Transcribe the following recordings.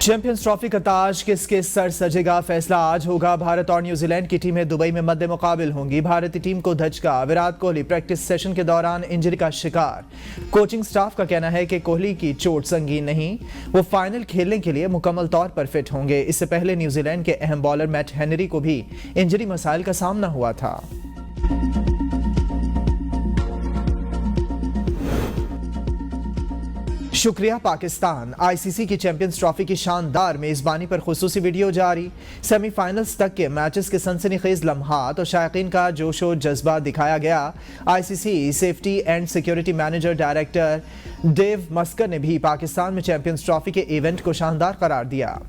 Champions trophy का ताज किसके sir सजेगा, फैसला आज होगा। भारत और न्यूजीलैंड की टीमें दुबई में मद्दे मुकाबिल होंगी। भारतीय टीम को धचका, विराट कोहली प्रैक्टिस सेशन के दौरान इंजरी का शिकार। कोचिंग स्टाफ का कहना है कि कोहली की चोट संगीन नहीं, वो फाइनल खेलने के लिए मुकम्मल तौर पर फिट होंगे। इससे पहले न्यूजीलैंड के अहम बॉलर मैट हेनरी को भी इंजरी मसाइल का सामना हुआ था। शुक्रिया पाकिस्तान। आईसीसी की चैंपियंस ट्रॉफी की शानदार मेजबानी पर खुसूसी वीडियो जारी। सेमीफाइनल्स तक के मैचेस के सनसनीखेज लम्हात और शायकीन का जोशो जज्बा दिखाया गया। ICC safety and security manager director Dave Musker ने भी पाकिस्तान में चैंपियंस ट्रॉफी के इवेंट को शानदार करार दिया।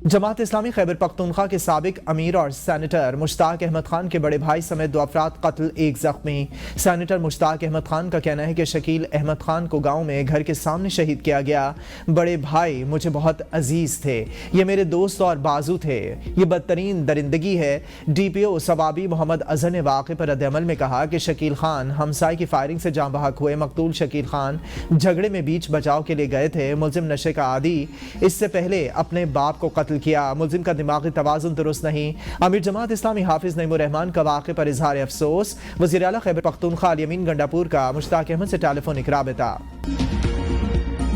जमात इस्लामी खैबर पख्तूनख्वा के साबिक अमीर और सेनेटर मुश्ताक अहमद खान के बड़े भाई समेत 2 अफराद कत्ल, 1 जख्मी। सेनेटर मुश्ताक अहमद खान का कहना है कि शकील अहमद खान को गांव में घर के सामने शहीद किया गया। बड़े भाई मुझे बहुत अजीज थे, ये मेरे दोस्त और बाजू थे, ये बदतरीन दरिंदगी है। डीपीओ सवाबी मोहम्मद अजहर ने वाक़े पर रद्द-ए-अमल में कहा कि शकील खान हमसाय की फायरिंग से जाँ बहक हुए। मकतूल शकील खान झगड़े में बीच बचाव के लिए गए थे। मुलजिम नशे का आदी, इससे पहले अपने बाप को कत्ल किया। मुल्जिम का दिमागी तवाज़ुन दुरुस्त नहीं। अमीर जमात इस्लामी हाफिज नईमुर रहमान का वाक़े पर इजहार अफसोस। वज़ीर आला खैबर पख्तूनख्वा अल-यमीन गंडापुर का मुश्ताक अहमद से टेलीफोनिक राबिता।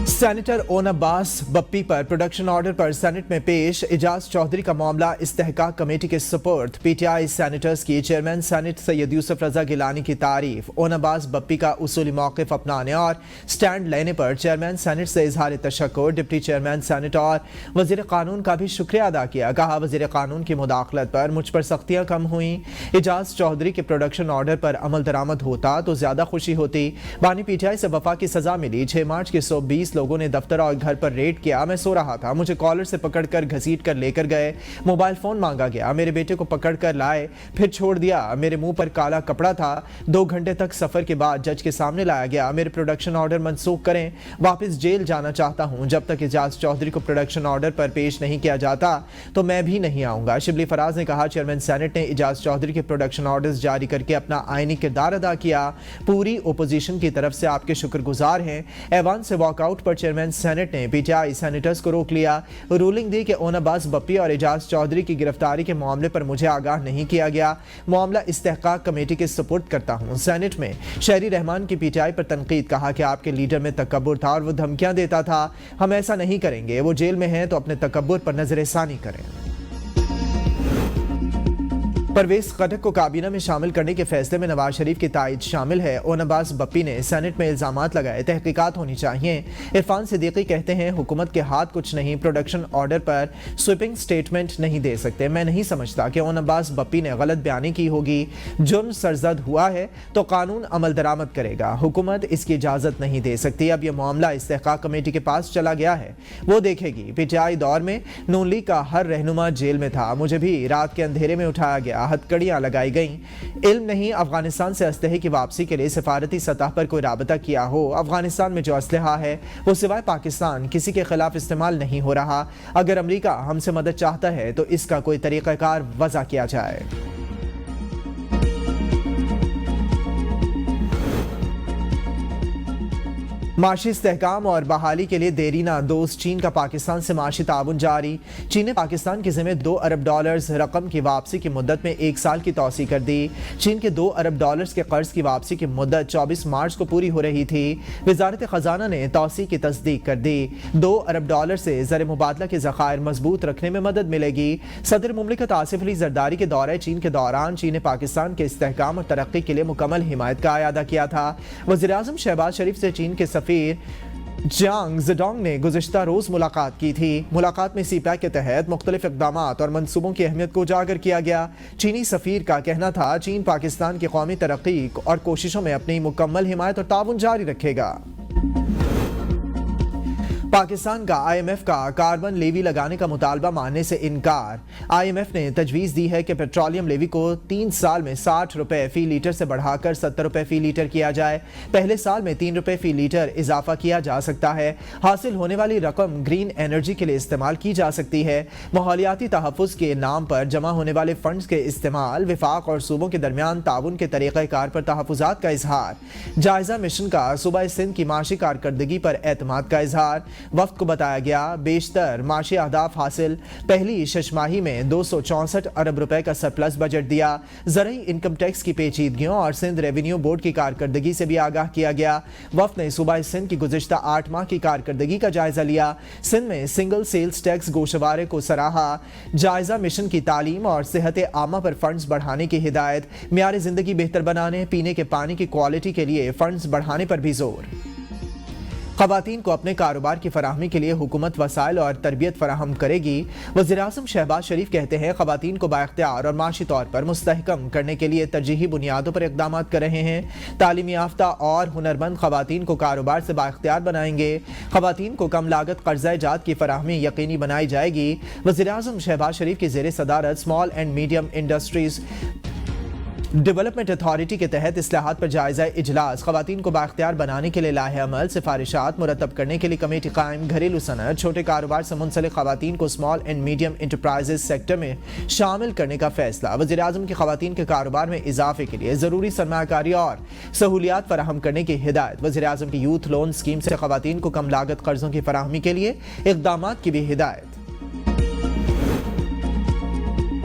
सेनेटर ओन अब्बास बप्पी पर प्रोडक्शन ऑर्डर पर सेनेट में पेश। एजाज चौधरी का मामला इस्तेहकाक कमेटी के सुपुर्द। पीटीआई सेनेटर्स की चेयरमैन सेनेट सैयद यूसुफ रजा गिलानी की तारीफ। ओन अब्बास बप्पी का उसूली मौक़िफ़ अपनाने और स्टैंड लेने पर चेयरमैन सेनेट से इजहार तशक्कुर। डिप्टी चेयरमैन सेनेट और वज़ीर कानून का भी शुक्रिया अदा किया। कहा वज़ीर कानून की मुदाखलत पर मुझ पर सख्तियाँ कम हुई। एजाज चौधरी के प्रोडक्शन ऑर्डर पर अमल दरामद होता तो ज़्यादा खुशी होती। बानी पीटीआई से वफा की सज़ा मिली। 6 मार्च के 120 लोगों ने दफ्तर और घर पर रेड किया। मैं सो रहा था, मुझे कॉलर से पकड़कर घसीट कर लेकर गए। मोबाइल फोन मांगा गया, मेरे बेटे को पकड़कर लाए, फिर छोड़ दिया। मेरे मुंह पर काला कपड़ा था। 2 घंटे तक सफर के बाद जज के सामने लाया गया। मेरे प्रोडक्शन ऑर्डर मनसूख करें, वापस जेल जाना चाहता हूं। जब तक एजाज चौधरी को प्रोडक्शन ऑर्डर पर पेश नहीं किया जाता तो मैं भी नहीं आऊंगा। शिबली फराज ने कहा चेयरमैन सेनेट ने एजाज चौधरी के प्रोडक्शन ऑर्डर्स जारी करके अपना आईनी किरदार अदा किया। पूरी ओपोजिशन की तरफ से आपके शुक्रगुजार हैं। ऐवान से वॉकआउट पर चेयरमैन सेनेट ने पीटीआई सेनेटर्स को रोक लिया। रूलिंग दी कि ओन अब्बास बप्पी और एजाज चौधरी की गिरफ्तारी के मामले पर मुझे आगाह नहीं किया गया। मामला इस्तेहकाक कमेटी के सुपुर्द करता हूं। सेनेट में शहरी रहमान की पीटीआई पर तनकीद। कहा कि आपके लीडर में तकब्बुर था और वो धमकियां देता था। हम ऐसा नहीं करेंगे, वो जेल में हैं तो अपने तकब्बुर पर नजरसानी करें। परवेज खटक को काबीना में शामिल करने के फैसले में नवाज शरीफ की तायद शामिल है। ओन अब्बास बप्पी ने सेनेट में इल्जामात लगाए, तहकीकात होनी चाहिए। इरफान सिद्दीकी कहते हैं हुकूमत के हाथ कुछ नहीं, प्रोडक्शन ऑर्डर पर स्वीपिंग स्टेटमेंट नहीं दे सकते। मैं नहीं समझता कि ओन अब्बास बप्पी ने गलत बयानी की होगी। जुर्म सरजद हुआ है तो कानून अमल दरामद करेगा, हुकूमत इसकी इजाजत नहीं दे सकती। अब यह मामला इस्तेहकाक कमेटी के पास चला गया है, वो देखेगी। पीटीआई दौर में नून लीग का हर रहनुमा जेल में था, मुझे भी रात के अंधेरे में उठाया गया, हथकड़ियां लगाई गईं। इल्म नहीं अफगानिस्तान से असलहे की वापसी के लिए सिफारती सतह पर कोई राबता किया हो। अफगानिस्तान में जो असलहा है वो सिवाय पाकिस्तान किसी के खिलाफ इस्तेमाल नहीं हो रहा। अगर अमेरिका हमसे मदद चाहता है तो इसका कोई तरीक़ाकार वज़ा किया जाए। माशी इस्तेहकाम और बहाली के लिए देरीना दोस्त चीन का पाकिस्तान से माशी ताउन जारी। चीन ने पाकिस्तान के ज़िम्मे $2 अरब रकम की वापसी की मुद्दत में 1 साल की तौसी कर दी। चीन के $2 अरब के कर्ज की वापसी की मुद्दत 24 मार्च को पूरी हो रही थी। वजारत खजाना ने तौसी की तस्दीक कर दी। $2 अरब से ज़र मुबादला के ज़खायर मजबूत रखने में मदद मिलेगी। सदर मुमलिकत आसिफ अली जरदारी के दौरे चीन के दौरान चीन ने पाकिस्तान के इस्तेहकाम और तरक्की के लिए मुकम्मल हिमायत का अदा किया था। वज़ीर आज़म शहबाज शरीफ से चीन के सफीर जियांग ज़ेडोंग ने गुज़िश्ता रोज़ मुलाकात की थी। मुलाकात में सीपैक के तहत मुख्तलिफ इक़दामात और मंसूबों की अहमियत को उजागर किया गया। चीनी सफ़ीर का कहना था चीन पाकिस्तान की कौमी तरक्की और कोशिशों में अपनी मुकम्मल हिमायत और ताउन जारी रखेगा। पाकिस्तान का IMF का कार्बन लेवी लगाने का मुतालबा मानने से इनकार। IMF ने तजवीज़ दी है कि पेट्रोलियम लेवी को 3 साल में 60 रुपए फी लीटर से बढ़ाकर 70 रुपए फी लीटर किया जाए। पहले साल में 3 रुपए फी लीटर इजाफा किया जा सकता है। हासिल होने वाली रकम ग्रीन एनर्जी के लिए इस्तेमाल की जा सकती है। माहौलियाती तहफ़्फ़ुज़ के नाम पर जमा होने वाले फंड्स के इस्तेमाल, विफाक और सूबों के दरमियान ताउन के तरीक़ाकार पर तहफ़्फ़ुज़ात का इजहार। जायज़ा मिशन का सूबा सिंध की माशी कारकर्दगी पर एतमाद का इजहार। वफ्द को बताया गया बेशतर माशी अहदाफ हासिल, पहली शशमाही में 264 अरब रुपए का सरप्लस बजट दिया। ज़रूरी इनकम टैक्स की पेचीदगियों और सिंध रेवेन्यू बोर्ड की कारकर्दगी से भी आगाह किया गया। वफ्द ने सूबा सिंध की गुज़िश्ता 8 माह की कारकर्दगी का जायजा लिया। सिंध में सिंगल सेल्स टैक्स गोशवारे को सराहा। जायजा मिशन की तालीम और सेहत आमा पर फंड्स बढ़ाने की हिदायत, मियार जिंदगी बेहतर बनाने, पीने के पानी की क्वालिटी के लिए फंड्स बढ़ाने पर भी जोर। ख़वातीन को अपने कारोबार की फराहमी के लिए हुकूमत वसाइल और तरबियत फराहम करेगी। वज़ीर-ए-आज़म शहबाज शरीफ कहते हैं ख़वातीन को बाइख्तियार और माशी तौर पर मुस्तहकम करने के लिए तरजीही बुनियादों पर इक़दाम कर रहे हैं। तालीम याफ्ता और हुनरमंद ख़वातीन को कारोबार से बाइख्तियार बनाएंगे। ख़वातीन को कम लागत कर्ज़ा जात की फराहमी यकीनी बनाई जाएगी। वज़ीर-ए-आज़म शहबाज शरीफ की ज़ेर सदारत small and medium industries development authority के तहत इस्लाहात पर जायजा इजलास, ख़वातीन को बाख्तियार बनाने के लिए लाहे अमल सिफारिशात मुरतब करने के लिए कमेटी कायम, घरेलू सनत, छोटे कारोबार से मुंसलिक ख़वातीन को small and medium enterprises sector में शामिल करने का फैसला। वज़ीर आज़म की ख़वातीन के कारोबार में इजाफे के लिए ज़रूरी सरमायाकारी और सहूलियात फराहम करने की हिदायत। वज़ीर आज़म की यूथ लोन स्कीम से ख़वातीन को कम लागत कर्ज़ों की फराहमी के लिए इक़दाम की भी हिदायत।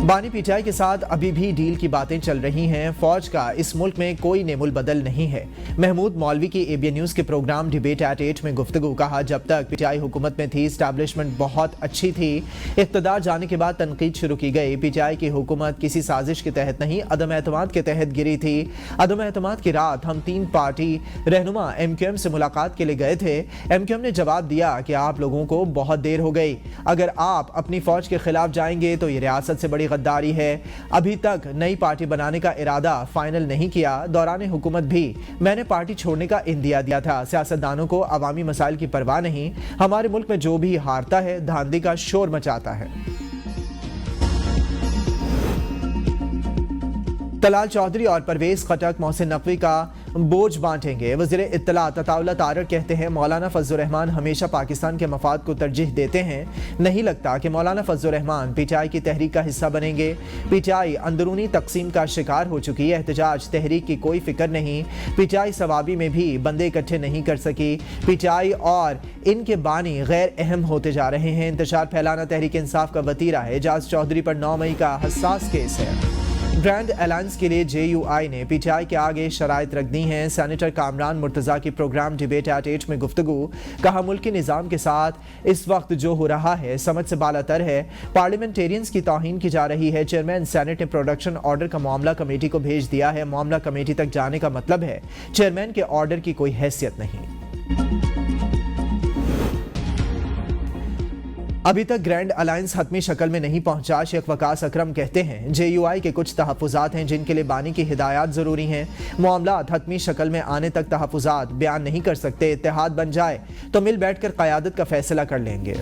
बानी पीटीआई के साथ अभी भी डील की बातें चल रही हैं। फौज का इस मुल्क में कोई नेमुल बदल नहीं है। महमूद मौलवी की एबीएन न्यूज़ के प्रोग्राम डिबेट एट 8 में गुफ्तगू, कहा जब तक पीटीआई हुकूमत में थी एस्टैब्लिशमेंट बहुत अच्छी थी, इक़्तिदार जाने के बाद तनकीद शुरू की गई। पीटीआई की हुकूमत किसी साजिश के तहत नहीं, अदम एतमाद के तहत गिरी थी। अदम एतमाद की रात हम 3 पार्टी रहनुमा एमक्यूएम से मुलाकात के लिए गए थे। एमक्यूएम ने जवाब दिया कि आप लोगों को बहुत देर हो गई, अगर आप अपनी फौज के खिलाफ जाएंगे तो ये रियासत से बड़ी गद्दारी है। अभी तक नई पार्टी बनाने का इरादा फाइनल नहीं किया। दौरान हुकूमत भी मैंने पार्टी छोड़ने का इंदिया दिया था। सियासतदानों को अवामी मसाइल की परवाह नहीं। हमारे मुल्क में जो भी हारता है धांधली का शोर मचाता है। तलाल चौधरी और परवेज खटक मोहसिन नकवी का बोझ बांटेंगे। वज़ीर इत्तलात अताउल्लाह तारड़ कहते हैं मौलाना फजल रहमान हमेशा पाकिस्तान के मफाद को तरजीह देते हैं। नहीं लगता कि मौलाना फजल रहमान पीटीआई की तहरीक का हिस्सा बनेंगे। पीटीआई अंदरूनी तकसीम का शिकार हो चुकी है। एहतजाज तहरीक की कोई फिक्र नहीं। पीटीआई सवाबी में भी बंदे इकट्ठे नहीं कर सकी। पीटीआई और इनके बानी गैर अहम होते जा रहे हैं। इंतशार फैलाना तहरीक इंसाफ का वतीरा है। एजाज चौधरी पर 9 मई का हसास केस है। ग्रैंड अलायंस के लिए जेयूआई ने पीटीआई के आगे शराइत रख दी हैं। सेनेटर कामरान मुर्तज़ा की प्रोग्राम डिबेट एट 8 में गुफ्तगू, कहा मुल्की निज़ाम के साथ इस वक्त जो हो रहा है समझ से बालातर है। पार्लियामेंटेरियंस की तौहीन की जा रही है। चेयरमैन सेनेट ने प्रोडक्शन ऑर्डर का मामला कमेटी को भेज दिया है। मामला कमेटी तक जाने का मतलब है चेयरमैन के ऑर्डर की कोई हैसियत नहीं। अभी तक ग्रैंड अलायंस हतमी शक्ल में नहीं पहुंचा। शेख वकास अकरम कहते हैं जेयूआई के कुछ तहफ़्फ़ुज़ात हैं जिनके लिए बानी की हिदायत ज़रूरी हैं। मामलात हतमी शक्ल में आने तक तहफ़्फ़ुज़ात बयान नहीं कर सकते। इत्तेहाद बन जाए तो मिल बैठकर क़यादत का फैसला कर लेंगे।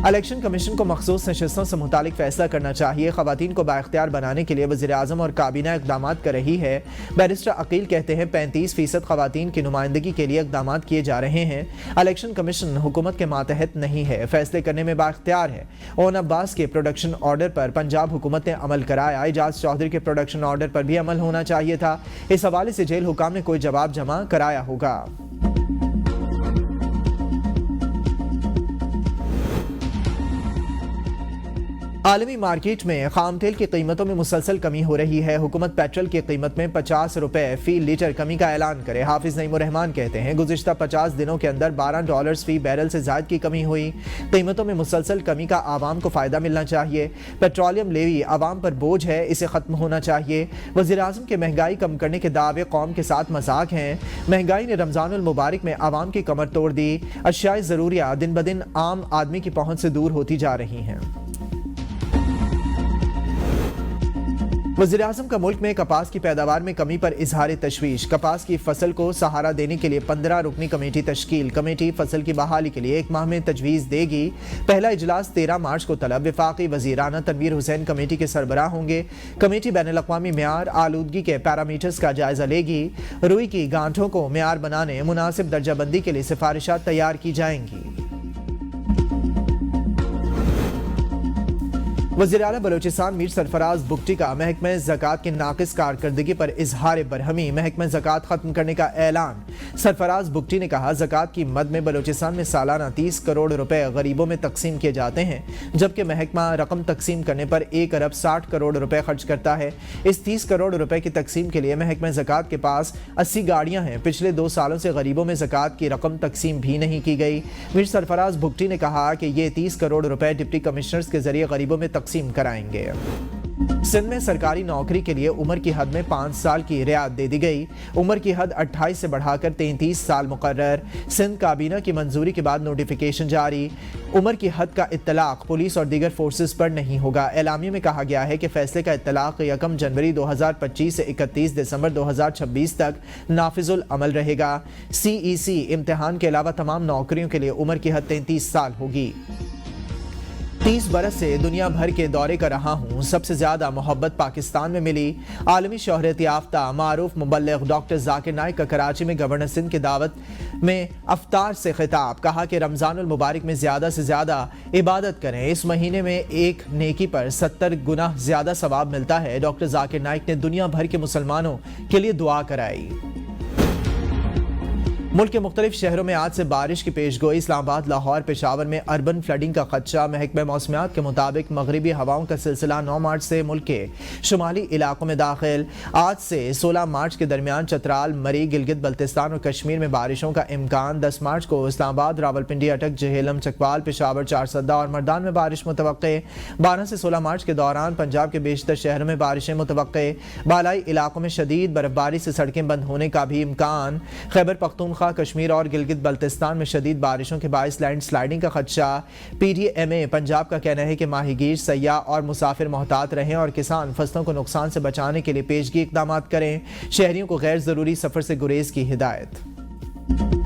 इलेक्शन कमीशन को मखसूस नशिस्तों से मुतालिक फैसला करना चाहिए। ख़वातीन को बाइख्तियार बनाने के लिए वज़ीर-ए-आज़म और काबीना इक़दामात कर रही है। बैरिस्टर अकील कहते हैं 35% ख़वातीन की नुमाइंदगी के लिए इक़दामात किए जा रहे हैं। इलेक्शन कमीशन हुकूमत के मातहत नहीं है, फैसले करने में बाइख्तियार है। ओन अब्बास के प्रोडक्शन ऑर्डर पर पंजाब हुकूमत ने अमल कराया। एजाज चौधरी के प्रोडक्शन ऑर्डर पर भी अमल होना चाहिए था। इस हवाले से जेल हुकाम ने कोई जवाब जमा कराया होगा। आलमी मार्केट में खाम तेल की कीमतों में मुसलसल कमी हो रही है। हुकूमत पेट्रोल की कीमत में 50 रुपए फी लीटर कमी का ऐलान करे। हाफिज नईमुर रहमान कहते हैं गुज़िश्ता 50 दिनों के अंदर $12 फी बैरल से ज़ायद की कमी हुई। कीमतों में मुसलसल कमी का आवाम को फ़ायदा मिलना चाहिए। पेट्रोलियम लेवी आवाम पर बोझ है, इसे ख़त्म होना चाहिए। वज़ीर-ए-आज़म के महंगाई कम करने के दावे कौम के साथ मजाक हैं। महंगाई ने रमज़ानुल मुबारक में आवाम की कमर तोड़ दी। अशियाए ज़रूरिया दिन ब दिन आम आदमी की पहुँच से दूर होती जा रही हैं। वज़ीर-ए-आज़म का मुल्क में कपास की पैदावार में कमी पर इजहार तशवीश। कपास की फसल को सहारा देने के लिए 15 रुकनी कमेटी तश्कील। कमेटी फसल की बहाली के लिए 1 माह में तजवीज़ देगी। पहला इजलास 13 मार्च को तलब। वफाकी वज़ीराना तनवीर हुसैन कमेटी के सरबराह होंगे। कमेटी बैनुल-अक़वामी मेयार आलूदगी के पैरामीटर्स का जायजा लेगी। रुई की गांठों को मेयार बनाने मुनासिब दर्जाबंदी के लिए सिफारिशात तैयार की जाएंगी। वज़ीर-ए-आला बलोचिस्तान मीर सरफराज बुगटी का महकमे ज़कात की नाक़िस कारकर्दगी पर इजहार बरहमी, महकमे ज़कात ख़त्म करने का ऐलान। सरफराज बुगटी ने कहा, ज़कात की मद में बलोचिस्तान में सालाना 30 करोड़ रुपए गरीबों में तकसीम किए जाते हैं, जबकि महकमा रकम तकसीम करने पर 1 अरब 60 करोड़ रुपए खर्च करता है। इस 30 करोड़ रुपए की तकसीम के लिए महकमे ज़कात के पास 80 गाड़ियाँ हैं। पिछले 2 सालों से गरीबों में ज़कात की रकम तकसीम भी नहीं की गई। मीर सरफराज बुगटी ने कहा कि ये 30 करोड़ रुपए डिप्टी कमिश्नर्स के जरिए गरीबों में तकसीम कराएंगे। सिंध में सरकारी नौकरी के लिए उम्र की हद में 5 साल की रियायत दे दी गई। उम्र की हद 28 से बढ़ाकर 33 साल मुकर्रर। सिंध काबीना की मंजूरी के बाद नोटिफिकेशन जारी। उम्र की हद का इत्तलाक पुलिस और दीगर फोर्सेस पर नहीं होगा। एलामिया में कहा गया है कि फैसले का इत्तलाक 1 जनवरी 2025 से 31 दिसंबर 2026 तक नाफिजुल अमल रहेगा। CEC इम्तिहान के अलावा तमाम नौकरियों के लिए उम्र की हद 33 साल होगी। 30 बरस से दुनिया भर के दौरे कर रहा हूँ, सबसे ज्यादा मोहब्बत पाकिस्तान में मिली। आलमी शोहरत याफ्ता मारूफ मुबल्लिग डॉक्टर जाकिर नाइक का कराची में गवर्नर सिंध की दावत में अफ्तार से खिताब। कहा कि रमजानुल मुबारक में ज्यादा से ज्यादा इबादत करें। इस महीने में एक नेकी पर 70 गुना ज्यादा सवाब मिलता है। डॉक्टर जाकिर नाइक ने दुनिया भर के मुसलमानों के लिए दुआ कराई। मुल्क के मुख्तलिफ शहरों में आज से बारिश की पेशगोई। इस्लामाबाद, लाहौर, पेशावर में अर्बन फ्लडिंग का खदशा। महकमे मौसमियात के मुताबिक मगरिबी हवाओं का सिलसिला 9 मार्च से मुल्क के शुमाली इलाकों में दाखिल। आज से 16 मार्च के दरमियान चतराल, मरी, गिलगित बल्तिस्तान और कश्मीर में बारिशों का इम्कान। 10 मार्च को इस्लामाबाद, रावलपिंडी, अटक, जहेलम, चकवाल, पेशावर, चारसद्दा और मर्दान में बारिश मुतवक्के। 12 से 16 मार्च के दौरान पंजाब के बेशतर शहरों में बारिशें मुतवक्के। बालाई इलाकों में शदीद बर्फबारी से सड़कें बंद होने का भी इम्कान। खैबर पख्तूनख्वा, कश्मीर और गिलगित बल्तिस्तान में शदीद बारिशों के बायस लैंड स्लाइडिंग का खदशा। PTMA पंजाब का कहना है कि माहीगीर, सयाह और मुसाफिर मोहतात रहें और किसान फसलों को नुकसान से बचाने के लिए पेशगी इक़दामात करें। शहरियों को गैर ज़रूरी सफ़र से गुरेज की हिदायत।